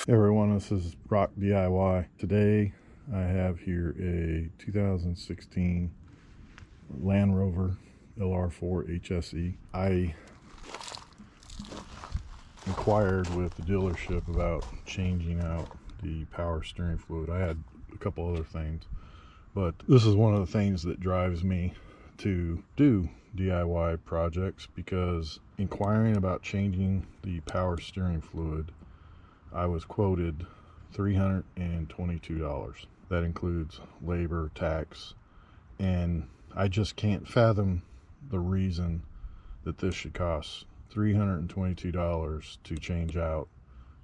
Hey everyone, this is Rock DIY. Today I have here a 2016 Land Rover LR4 HSE. I inquired with the dealership about changing out the power steering fluid. I had a couple other things, but this is one of the things that drives me to do DIY projects, because inquiring about changing the power steering fluid, I was quoted $322. That includes labor, tax, and I just can't fathom the reason that this should cost $322 to change out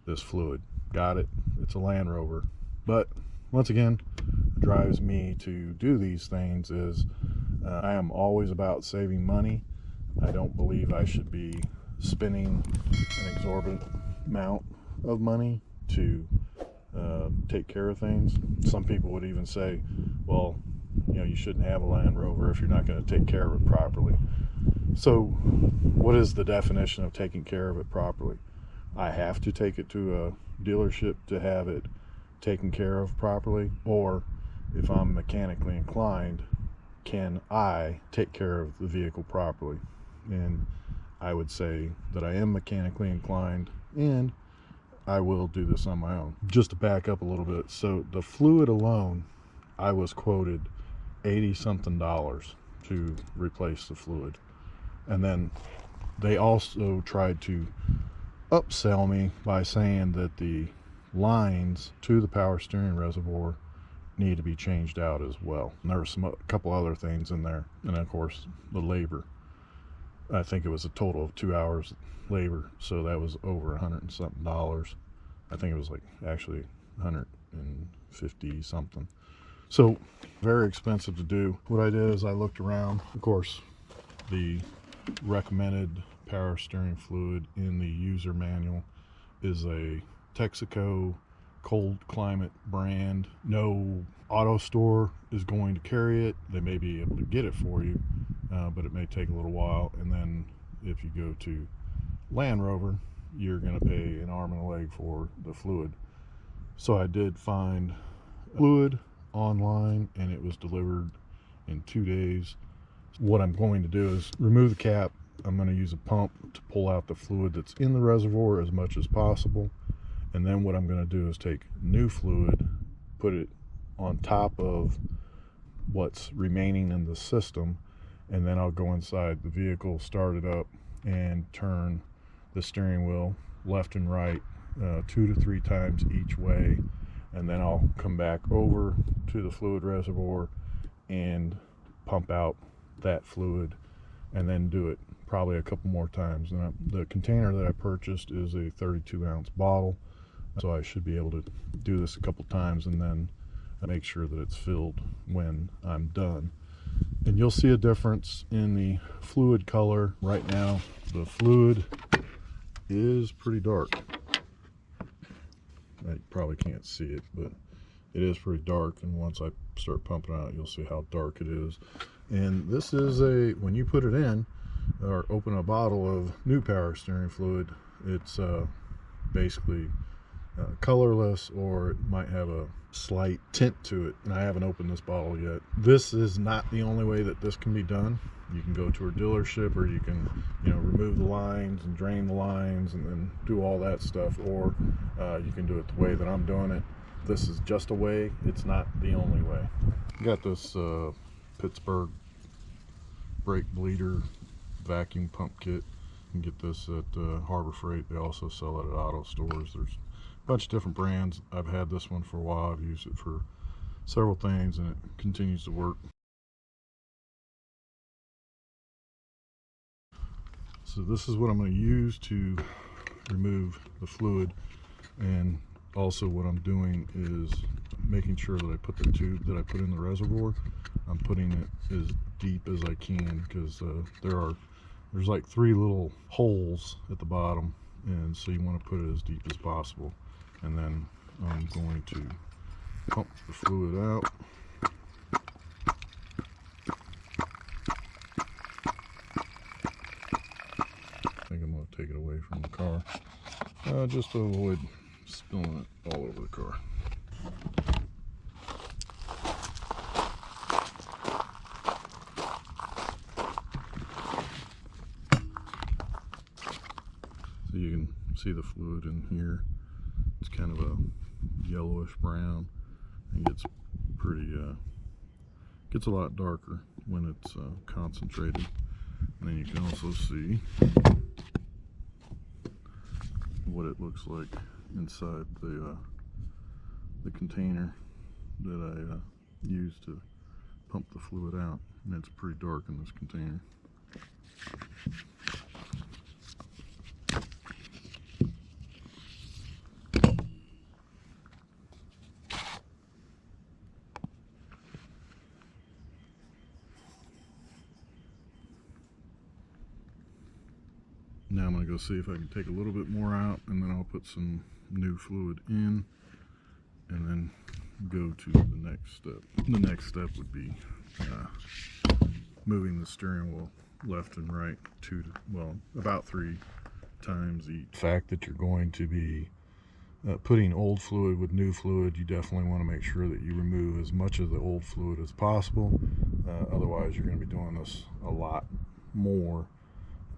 this fluid. Got it, it's a Land Rover. But once again, what drives me to do these things is I am always about saving money. I don't believe I should be spending an exorbitant amount of money to take care of things. Some people would even say, well, you shouldn't have a Land Rover if you're not going to take care of it properly. So what is the definition of taking care of it properly? I have to take it to a dealership to have it taken care of properly, or if I'm mechanically inclined, can I take care of the vehicle properly? And I would say that I am mechanically inclined, and I will do this on my own. Just to back up a little bit, so the fluid alone, I was quoted $80 something to replace the fluid. And then they also tried to upsell me by saying that the lines to the power steering reservoir need to be changed out as well. And there were a couple other things in there, and of course the labor. I think it was a total of 2 hours labor, so that was over $100 and something. I think it was like actually 150 something. So very expensive to do. What I did is I looked around. Of course, the recommended power steering fluid in the user manual is a Texaco cold climate brand. No auto store is going to carry it. They may be able to get it for you, but it may take a little while. And then if you go to Land Rover, you're going to pay an arm and a leg for the fluid. So I did find fluid online, and it was delivered in 2 days. What I'm going to do is remove the cap. I'm going to use a pump to pull out the fluid that's in the reservoir as much as possible. And then what I'm going to do is take new fluid, put it on top of what's remaining in the system, and then I'll go inside the vehicle, start it up, and turn the steering wheel left and right 2 to 3 times each way. And then I'll come back over to the fluid reservoir and pump out that fluid, and then do it probably a couple more times. And the container that I purchased is a 32-ounce bottle, so I should be able to do this a couple times and then make sure that it's filled when I'm done. And you'll see a difference in the fluid color. Right now the fluid is pretty dark. I probably can't see it, but it is pretty dark, and once I start pumping out, you'll see how dark it is. And this is when you put it in or open a bottle of new power steering fluid, it's basically colorless, or it might have a slight tint to it. And I haven't opened this bottle yet. This is not the only way that this can be done. You can go to a dealership, or you can remove the lines and drain the lines and then do all that stuff, or you can do it the way that I'm doing it. This is just a way, it's not the only way. Got this Pittsburgh brake bleeder vacuum pump kit. You can get this at Harbor Freight. They also sell it at auto stores. There's a bunch of different brands. I've had this one for a while. I've used it for several things, and it continues to work. So this is what I'm going to use to remove the fluid, and also what I'm doing is making sure that I put the tube that I put in the reservoir, I'm putting it as deep as I can, because there's like 3 little holes at the bottom, and so you want to put it as deep as possible. And then I'm going to pump the fluid out. I think I'm going to take it away from the car just to avoid spilling it all over the car. So you can see the fluid in here. It's kind of a yellowish brown. It gets pretty, gets a lot darker when it's concentrated. And then you can also see what it looks like inside the container that I use to pump the fluid out, and it's pretty dark in this container. Now I'm going to go see if I can take a little bit more out, and then I'll put some new fluid in, and then go to the next step. The next step would be moving the steering wheel left and right about 3 times each. The fact that you're going to be putting old fluid with new fluid, you definitely want to make sure that you remove as much of the old fluid as possible. Otherwise, you're going to be doing this a lot more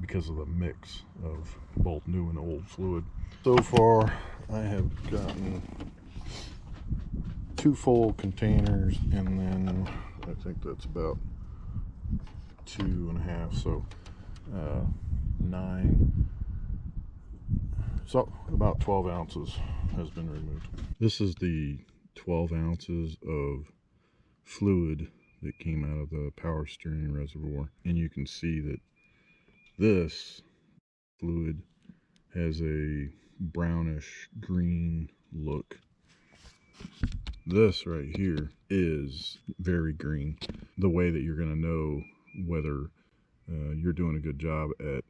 because of the mix of both new and old fluid. So far, I have gotten 2 full containers, and then I think that's about 2.5, so 9. So about 12 ounces has been removed. This is the 12 ounces of fluid that came out of the power steering reservoir, and you can see that this fluid has a brownish green look. This right here is very green. The way that you're going to know whether you're doing a good job at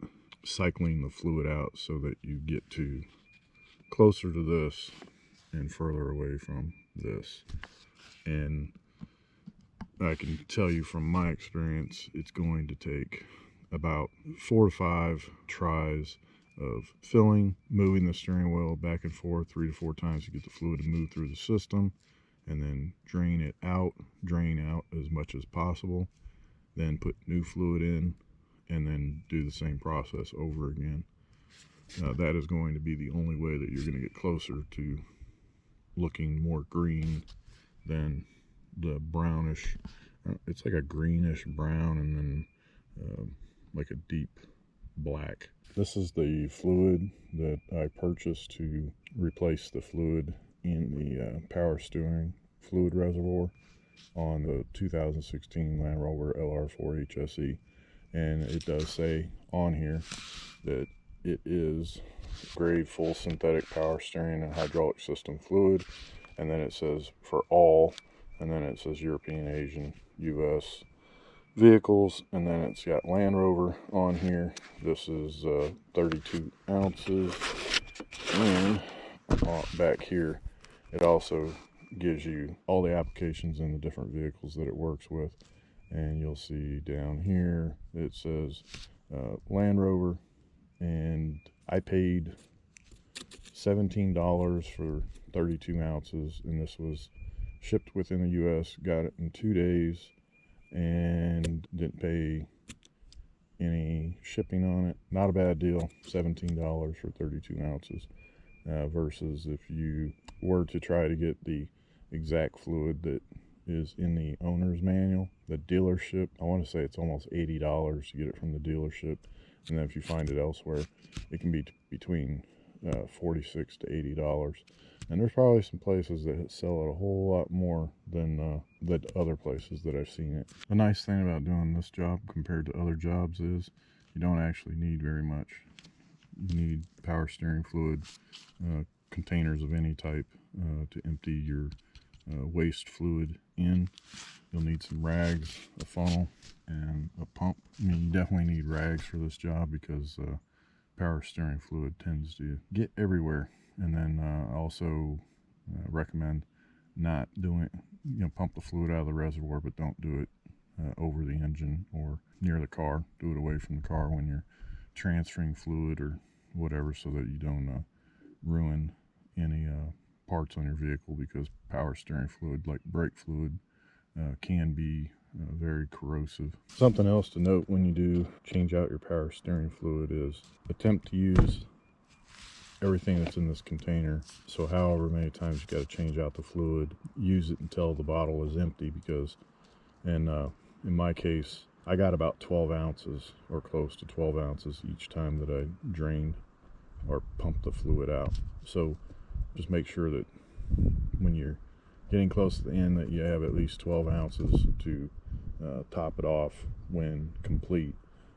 cycling the fluid out so that you get to closer to this and further away from this. And I can tell you from my experience, it's going to take about 4 to 5 tries of filling, moving the steering wheel back and forth 3 to 4 times to get the fluid to move through the system, and then drain out as much as possible, then put new fluid in, and then do the same process over again. That is going to be the only way that you're going to get closer to looking more green than the brownish. It's like a greenish brown, and then like a deep black. This is the fluid that I purchased to replace the fluid in the power steering fluid reservoir on the 2016 Land Rover LR4 HSE. And it does say on here that it is grade full synthetic power steering and hydraulic system fluid, and then it says for all, and then it says European, Asian, US vehicles, and then it's got Land Rover on here. This is 32 ounces, and back here it also gives you all the applications in the different vehicles that it works with. And you'll see down here it says Land Rover, and I paid $17 for 32 ounces, and this was shipped within the US. Got it in 2 days and didn't pay any shipping on it. Not a bad deal, $17 for 32 ounces, versus if you were to try to get the exact fluid that is in the owner's manual, the dealership, I want to say it's almost $80 to get it from the dealership, and then if you find it elsewhere, it can be between $46 to $80. And there's probably some places that sell it a whole lot more than the other places that I've seen it. The nice thing about doing this job compared to other jobs is you don't actually need very much. You need power steering fluid, containers of any type to empty your waste fluid in. You'll need some rags, a funnel, and a pump. I mean, you definitely need rags for this job because power steering fluid tends to get everywhere. And then also recommend not doing, pump the fluid out of the reservoir, but don't do it over the engine or near the car. Do it away from the car when you're transferring fluid or whatever, so that you don't ruin any parts on your vehicle, because power steering fluid, like brake fluid, can be very corrosive. Something else to note when you do change out your power steering fluid is attempt to use everything that's in this container. So however many times you got to change out the fluid, use it until the bottle is empty, because in my case, I got about 12 ounces or close to 12 ounces each time that I drained or pumped the fluid out. So just make sure that when you're getting close to the end that you have at least 12 ounces to top it off when complete.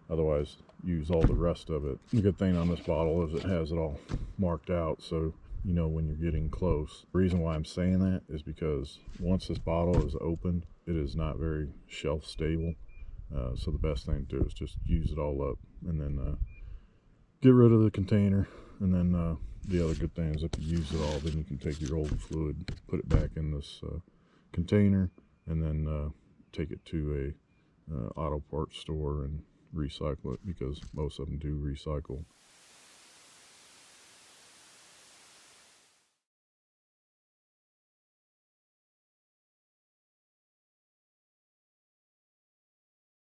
Otherwise, use all the rest of it. The good thing on this bottle is it has it all marked out, so you know when you're getting close. The reason why I'm saying that is because once this bottle is opened, it is not very shelf stable. So the best thing to do is just use it all up and then get rid of the container. And then the other good thing is if you use it all, then you can take your old fluid, put it back in this container, and then take it to a auto parts store and recycle it, because most of them do recycle.